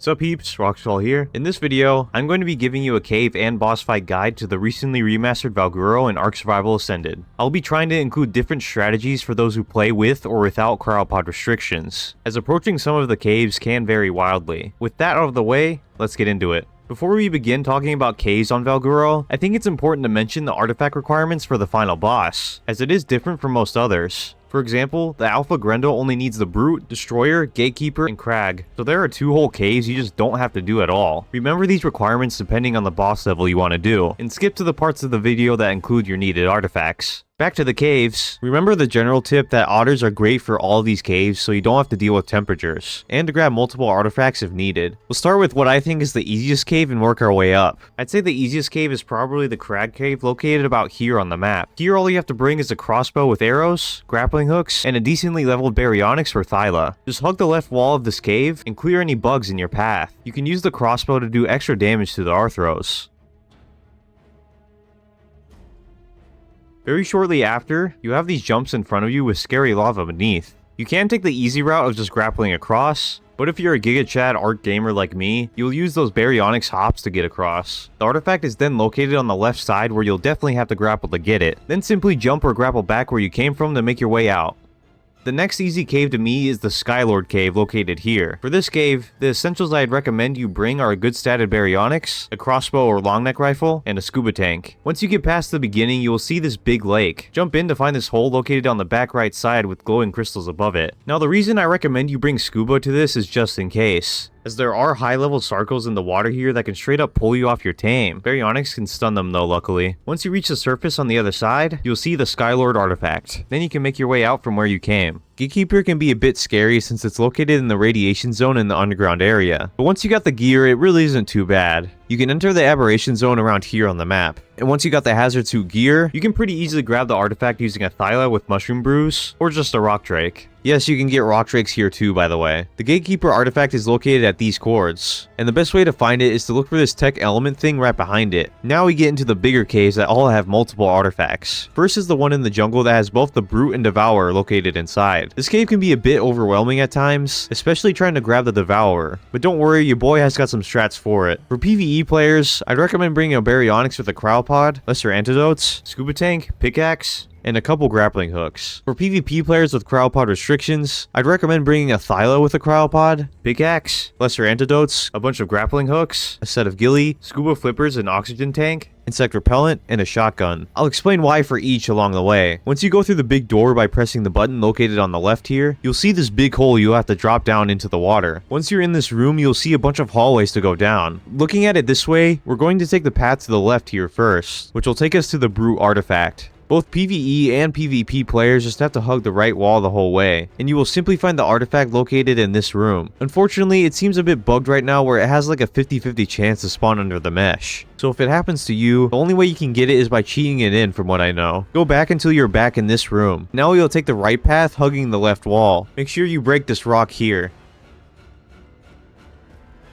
What's up peeps, Roxall here. In this video, I'm going to be giving you a cave and boss fight guide to the recently remastered Valguero and ARK Survival Ascended. I'll be trying to include different strategies for those who play with or without cryopod restrictions, as approaching some of the caves can vary wildly. With that out of the way, let's get into it. Before we begin talking about caves on Valguero, I think it's important to mention the artifact requirements for the final boss, as it is different from most others. For example, the Alpha Grendel only needs the Brute, Destroyer, Gatekeeper, and Crag, so there are 2 whole caves you just don't have to do at all. Remember these requirements depending on the boss level you want to do, and skip to the parts of the video that include your needed artifacts. Back to the caves, remember the general tip that otters are great for all of these caves so you don't have to deal with temperatures, and to grab multiple artifacts if needed. We'll start with what I think is the easiest cave and work our way up. I'd say the easiest cave is probably the Crag cave located about here on the map. Here all you have to bring is a crossbow with arrows, grappling hooks, and a decently leveled baryonyx for Thyla. Just hug the left wall of this cave and clear any bugs in your path. You can use the crossbow to do extra damage to the Arthros. Very shortly after, you have these jumps in front of you with scary lava beneath. You can take the easy route of just grappling across, but if you're a Giga Chad ARK gamer like me, you'll use those baryonyx hops to get across. The artifact is then located on the left side where you'll definitely have to grapple to get it. Then simply jump or grapple back where you came from to make your way out. The next easy cave to me is the Skylord cave located here. For this cave, the essentials I'd recommend you bring are a good statted baryonyx, a crossbow or long neck rifle, and a scuba tank. Once you get past the beginning, you will see this big lake. Jump in to find this hole located on the back right side with glowing crystals above it. Now the reason I recommend you bring scuba to this is just in case, as there are high-level sarcos in the water here that can straight up pull you off your tame. Baryonyx can stun them though, luckily. Once you reach the surface on the other side, you'll see the Skylord artifact. Then you can make your way out from where you came. Gatekeeper can be a bit scary since it's located in the radiation zone in the underground area, but once you got the gear, it really isn't too bad. You can enter the aberration zone around here on the map. And once you got the hazard suit gear, you can pretty easily grab the artifact using a Thyla with mushroom brews, or just a rock drake. Yes, you can get rock drakes here too, by the way. The Gatekeeper artifact is located at these cords, and the best way to find it is to look for this tech element thing right behind it. Now we get into the bigger caves that all have multiple artifacts. First is the one in the jungle that has both the Brute and Devourer located inside. This cave can be a bit overwhelming at times, especially trying to grab the Devourer, but don't worry, your boy has got some strats for it. For PvE players, I'd recommend bringing a baryonyx with a cryopod, lesser antidotes, scuba tank, pickaxe, and a couple grappling hooks. For PvP players with cryopod restrictions, I'd recommend bringing a Thyla with a cryopod, pickaxe, lesser antidotes, a bunch of grappling hooks, a set of ghillie, scuba flippers, an oxygen tank, insect repellent, and a shotgun. I'll explain why for each along the way. Once you go through the big door by pressing the button located on the left here, you'll see this big hole you'll have to drop down into the water. Once you're in this room, you'll see a bunch of hallways to go down. Looking at it this way, we're going to take the path to the left here first, which will take us to the Brute artifact. Both PvE and PvP players just have to hug the right wall the whole way, and you will simply find the artifact located in this room. Unfortunately, it seems a bit bugged right now where it has like a 50-50 chance to spawn under the mesh. So if it happens to you, the only way you can get it is by cheating it in from what I know. Go back until you're back in this room. Now you'll take the right path hugging the left wall. Make sure you break this rock here.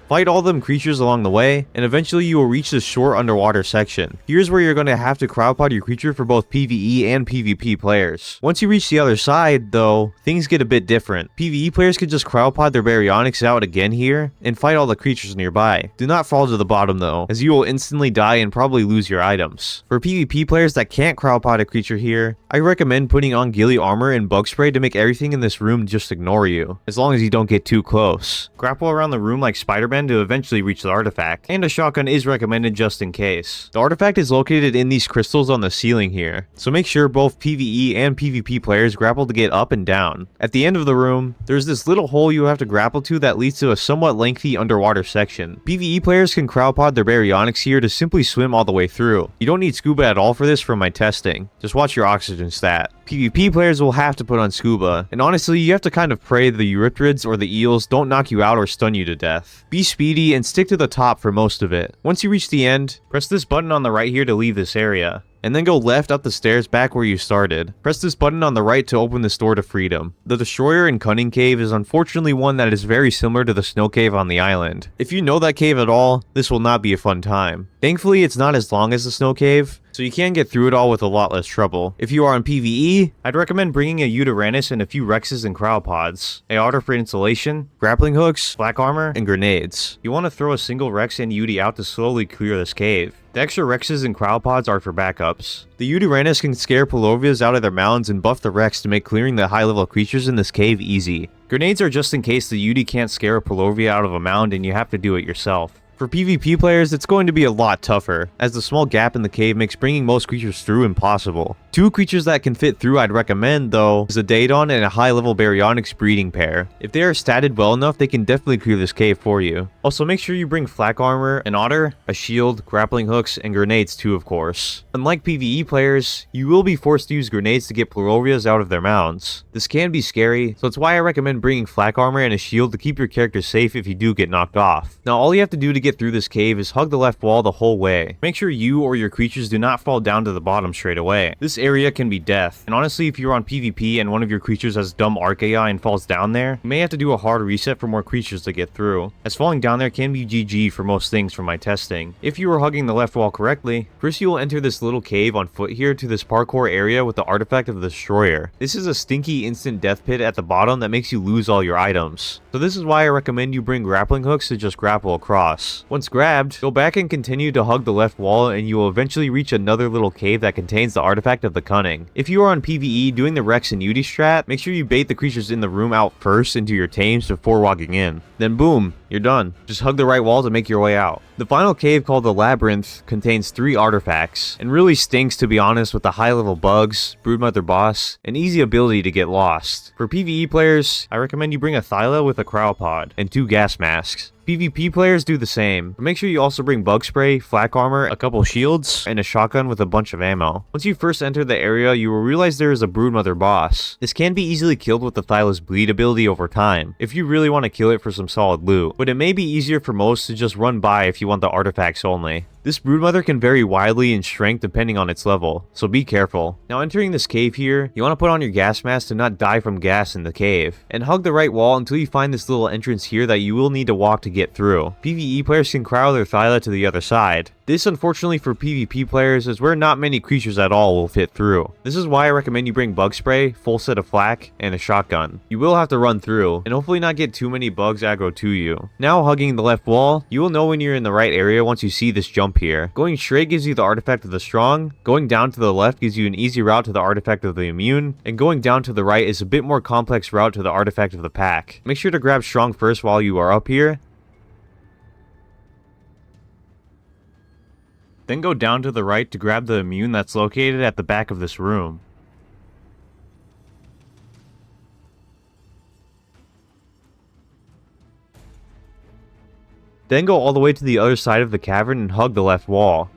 Fight all them creatures along the way, and eventually you will reach this short underwater section. Here's where you're going to have to cryopod your creature for both PvE and PvP players. Once you reach the other side, though, things get a bit different. PvE players can just cryopod their baryonyx out again here, and fight all the creatures nearby. Do not fall to the bottom though, as you will instantly die and probably lose your items. For PvP players that can't cryopod a creature here, I recommend putting on ghillie armor and bug spray to make everything in this room just ignore you, as long as you don't get too close. Grapple around the room like Spider-Man to eventually reach the artifact, and a shotgun is recommended just in case. The artifact is located in these crystals on the ceiling here, so make sure both PvE and PvP players grapple to get up and down. At the end of the room, there's this little hole you have to grapple to that leads to a somewhat lengthy underwater section. PvE players can cryopod their baryonyx here to simply swim all the way through. You don't need scuba at all for this from my testing. Just watch your oxygen stat. PvP players will have to put on scuba, and honestly, you have to kind of pray the eurythrids or the eels don't knock you out or stun you to death. Be speedy and stick to the top for most of it. Once you reach the end, press this button on the right here to leave this area, and then go left up the stairs back where you started. Press this button on the right to open this door to freedom. The Destroyer and Cunning cave is unfortunately one that is very similar to the snow cave on the island. If you know that cave at all, this will not be a fun time. Thankfully, it's not as long as the snow cave, so you can get through it all with a lot less trouble. If you are on PvE, I'd recommend bringing a Uranus and a few Rexes and Cryopods, a otter for insulation, grappling hooks, black armor, and grenades. You want to throw a single Rex and Uti out to slowly clear this cave. The extra Rexes and Cryopods are for backups. The Uranus can scare Palovias out of their mounds and buff the Rex to make clearing the high-level creatures in this cave easy. Grenades are just in case the Uti can't scare a Palovia out of a mound and you have to do it yourself. For PvP players, it's going to be a lot tougher, as the small gap in the cave makes bringing most creatures through impossible. Two creatures that can fit through I'd recommend, though, is a Daedon and a high-level Baryonyx breeding pair. If they are statted well enough, they can definitely clear this cave for you. Also, make sure you bring flak armor, an otter, a shield, grappling hooks, and grenades too, of course. Unlike PvE players, you will be forced to use grenades to get Plorovias out of their mounds. This can be scary, so it's why I recommend bringing flak armor and a shield to keep your character safe if you do get knocked off. Now, all you have to do to get through this cave is hug the left wall the whole way. Make sure you or your creatures do not fall down to the bottom straight away. This area can be death, and honestly, if you're on PvP and one of your creatures has dumb ARK AI and falls down there, you may have to do a hard reset for more creatures to get through, as falling down there can be GG for most things from my testing. If you are hugging the left wall correctly, first you will enter this little cave on foot here to this parkour area with the artifact of the Destroyer. This is a stinky instant death pit at the bottom that makes you lose all your items. So this is why I recommend you bring grappling hooks to just grapple across. Once grabbed, go back and continue to hug the left wall and you will eventually reach another little cave that contains the artifact of the Cunning. If you are on PvE doing the Rex and Uti strat, make sure you bait the creatures in the room out first into your tames before walking in. Then boom, you're done. Just hug the right wall to make your way out. The final cave, called the Labyrinth, contains 3 artifacts, and really stinks to be honest with the high level bugs, Broodmother boss, and easy ability to get lost. For PvE players, I recommend you bring a Thyla with a Cryopod, and 2 gas masks. PvP players do the same, but make sure you also bring bug spray, flak armor, a couple shields, and a shotgun with a bunch of ammo. Once you first enter the area, you will realize there is a Broodmother boss. This can be easily killed with the Thyla's bleed ability over time, if you really want to kill it for some solid loot, but it may be easier for most to just run by if you want the artifacts only. This Broodmother can vary widely in strength depending on its level, so be careful. Now entering this cave here, you want to put on your gas mask to not die from gas in the cave, and hug the right wall until you find this little entrance here that you will need to walk to get through. PvE players can cryo their Thyla to the other side. This, unfortunately for PvP players, is where not many creatures at all will fit through. This is why I recommend you bring bug spray, full set of flak, and a shotgun. You will have to run through, and hopefully not get too many bugs aggro to you. Now hugging the left wall, you will know when you're in the right area once you see this jump here. Going straight gives you the artifact of the strong, going down to the left gives you an easy route to the artifact of the immune, and going down to the right is a bit more complex route to the artifact of the pack. Make sure to grab strong first while you are up here, then go down to the right to grab the immune that's located at the back of this room. Then go all the way to the other side of the cavern and hug the left wall.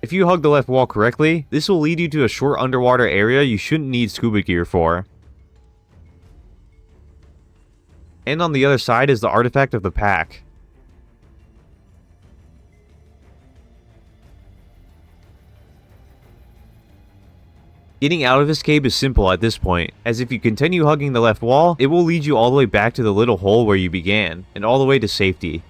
If you hug the left wall correctly, this will lead you to a short underwater area you shouldn't need scuba gear for. And on the other side is the artifact of the pack. Getting out of this cave is simple at this point, as if you continue hugging the left wall, it will lead you all the way back to the little hole where you began, and all the way to safety.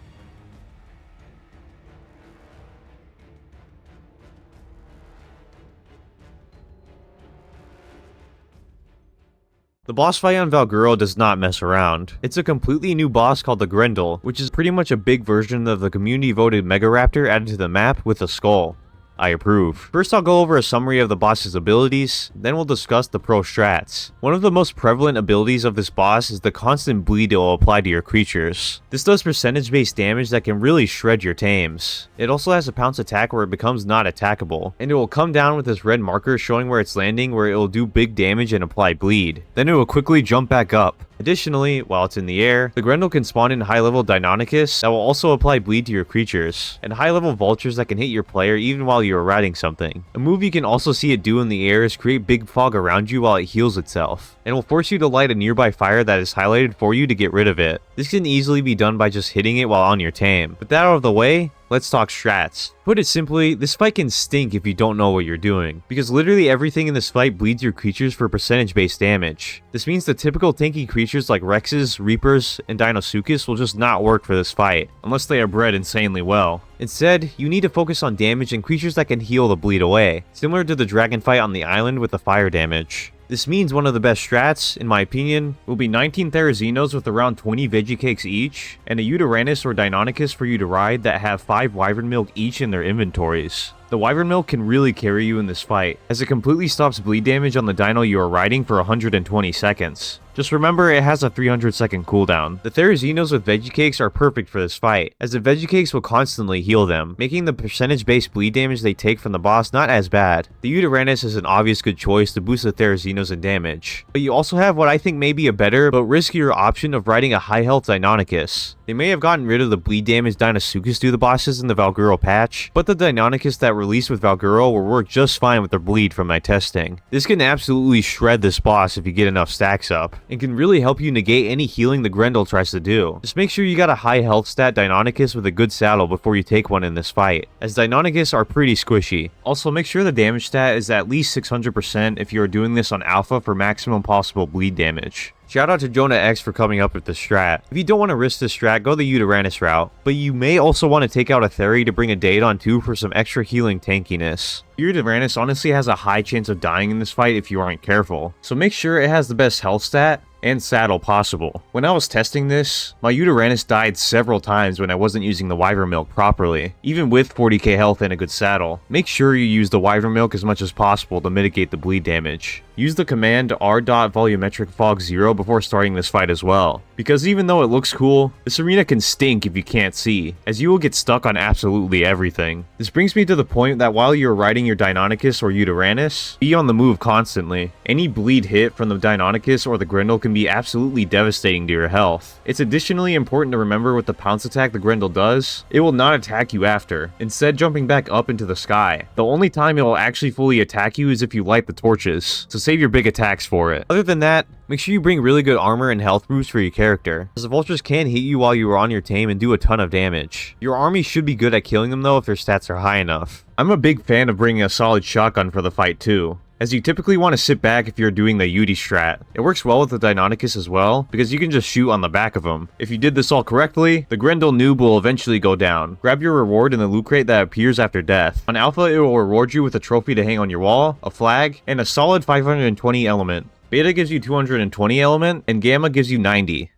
The boss fight on Valguero does not mess around. It's a completely new boss called the Grendel, which is pretty much a big version of the community voted Mega Raptor added to the map with a skull. I approve. First, I'll go over a summary of the boss's abilities, then we'll discuss the pro strats. One of the most prevalent abilities of this boss is the constant bleed it will apply to your creatures. This does percentage-based damage that can really shred your tames. It also has a pounce attack where it becomes not attackable, and it will come down with this red marker showing where it's landing, where it will do big damage and apply bleed. Then it will quickly jump back up. Additionally, while it's in the air, the Grendel can spawn in high-level Deinonychus that will also apply bleed to your creatures, and high-level vultures that can hit your player even while you are riding something. A move you can also see it do in the air is create big fog around you while it heals itself, and will force you to light a nearby fire that is highlighted for you to get rid of it. This can easily be done by just hitting it while on your tame. With that out of the way, let's talk strats. Put it simply, this fight can stink if you don't know what you're doing, because literally everything in this fight bleeds your creatures for percentage-based damage. This means the typical tanky creatures like Rexes, Reapers, and Deinosuchus will just not work for this fight, unless they are bred insanely well. Instead, you need to focus on damage and creatures that can heal the bleed away, similar to the dragon fight on the island with the fire damage. This means one of the best strats, in my opinion, will be 19 Therazinos with around 20 Veggie Cakes each, and a Yutyrannus or Deinonychus for you to ride that have 5 Wyvern Milk each in their inventories. The Wyvern Milk can really carry you in this fight, as it completely stops bleed damage on the dino you are riding for 120 seconds. Just remember, it has a 300-second cooldown. The Therazinos with Veggie Cakes are perfect for this fight, as the Veggie Cakes will constantly heal them, making the percentage-based bleed damage they take from the boss not as bad. The Yutyrannus is an obvious good choice to boost the Therazinos in damage, but you also have what I think may be a better, but riskier option of riding a high-health Deinonychus. They may have gotten rid of the bleed damage Deinosuchus do the bosses in the Valguero patch, but the Deinonychus that released with Valguero will work just fine with their bleed from my testing. This can absolutely shred this boss if you get enough stacks up, and can really help you negate any healing the Grendel tries to do. Just make sure you got a high health stat Deinonychus with a good saddle before you take one in this fight, as Deinonychus are pretty squishy. Also, make sure the damage stat is at least 600% if you are doing this on alpha for maximum possible bleed damage. Shout out to Jonah X for coming up with this strat. If you don't want to risk this strat, go the Yutyrannus route, but you may also want to take out a Theri to bring a Daedon too for some extra healing tankiness. Yutyrannus honestly has a high chance of dying in this fight if you aren't careful, so make sure it has the best health stat and saddle possible. When I was testing this, my Yutyrannus died several times when I wasn't using the Wyvern Milk properly, even with 40k health and a good saddle. Make sure you use the Wyvern Milk as much as possible to mitigate the bleed damage. Use the command r.volumetric fog 0 before starting this fight as well, because even though it looks cool, this arena can stink if you can't see, as you will get stuck on absolutely everything. This brings me to the point that while you're riding your Deinonychus or Yutyrannus, be on the move constantly. Any bleed hit from the Deinonychus or the Grendel can be absolutely devastating to your health. It's additionally important to remember with the pounce attack the Grendel does, it will not attack you after, instead jumping back up into the sky. The only time it will actually fully attack you is if you light the torches, so save your big attacks for it. Other than that, make sure you bring really good armor and health boosts for your character, as the vultures can hit you while you are on your tame and do a ton of damage. Your army should be good at killing them though if their stats are high enough. I'm a big fan of bringing a solid shotgun for the fight too, as you typically want to sit back if you're doing the Yuty strat. It works well with the Deinonychus as well, because you can just shoot on the back of him. If you did this all correctly, the Grendel noob will eventually go down. Grab your reward in the loot crate that appears after death. On alpha, it will reward you with a trophy to hang on your wall, a flag, and a solid 520 element. Beta gives you 220 element, and Gamma gives you 90.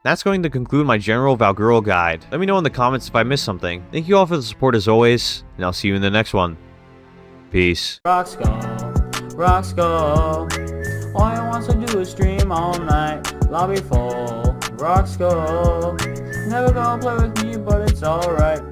That's going to conclude my general Valguero guide. Let me know in the comments if I missed something. Thank you all for the support as always, and I'll see you in the next one. Peace. Rock skull. All you wants to do is stream all night. Lobby full, rock skull. Never gonna play with me, but it's alright.